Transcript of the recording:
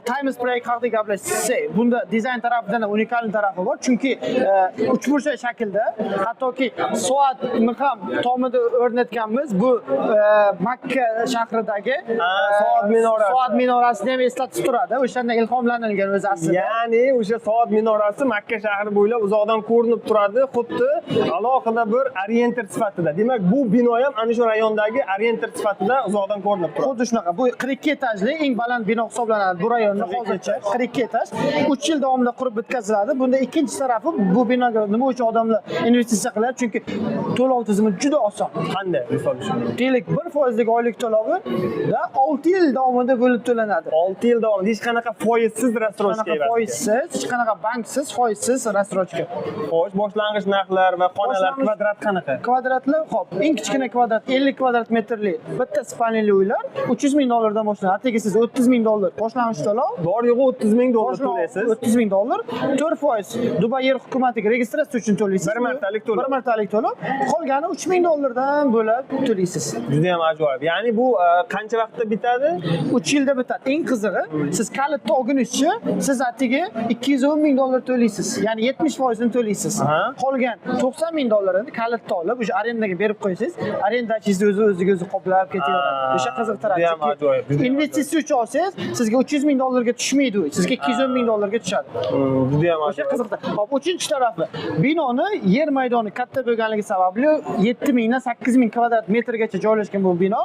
Time Spray haqida gaplashsak, bunda dizayn tarafidan unikal tarafi bor. Chunki uchburchak shaklda, hattoki soatni ham tomida o'rnatganmiz. Bu Makka shahridagi soat minorasini ham eslatib turadi. O'shandan ilhomlanilgan o'zi aslida. Ya'ni o'sha soat minorasi Makka shahri bo'ylab uzoqdan ko'rinib turadi, xuddi alohida bir orientir sifatida. Demak, bu bino ham ana shu rayondagi orientir sifatida uzoqdan ko'rinib turadi. Xuddi shunaqa. Bu 42 etajli eng baland bino hisoblanadi bu rayonda hozircha. 42 etaj. 3 yil davomida qurib bitkaziladi. Bunda ikkinchi tarafi bu binoga nima uchun odamlar investitsiya qiladi? Chunki to'lov tizimi juda oson. Qanday? Misol uchun. Deylik 1% oylik to'lovi da 6 yil davomida bo'lib to'lanadi. 6 yil davomida hech qanaqa foizsiz rastrojka emas. Foizsiz, hech qanaqa banksiz, foizsiz rastrojka. Xo'sh, boshlang'ich narxlar va xonalar kvadrat qanaqa? Kvadratlar, xo'p, eng kichkina kvadrat 50 kvadrat metrli bitta spalnili uylar 300 ming dollardan boshlanadi. Atigi siz 30 ming dollar boshlang'ich to'lov, Bor yo'g'i 30 ming dollar to'laysiz. 30 ming dollar, 4% Dubay yer hukumatiga registratsiya uchun to'laysiz. Bir martalik to'lov. Bir martalik to'lov. Qolgani 3 ming dollardan bo'lib to'laysiz. Juda ham ajoyib. Ya'ni bu qancha vaqtda bitadi? 3 yilda bitadi. Eng qizig'i, siz kalitni olgunizcha siz atigi 210 ming dollar to'laysiz. Ya'ni 70% ni to'laysiz. Qolgan 90 ming dollarini kalitni olib, o'sha arendaga berib qo'yasiz. Arendachingiz o'ziga o'zi qoplab ketaveradi. O'sha qiziq tarafi. Juda ham ajoyib. Investitsiya uchun olsangiz, sizga 300 ming dollarga tushmaydi u. Sizga 210 ming dollarga tushadi. Juda ham O'sha ajoyib. qiziq. Hop, uchinchi tarafi. Binoni yer maydoni katta bo'lganligi sababli 7 mingdan 8 ming kvadrat metrgacha joylashgan bu bino.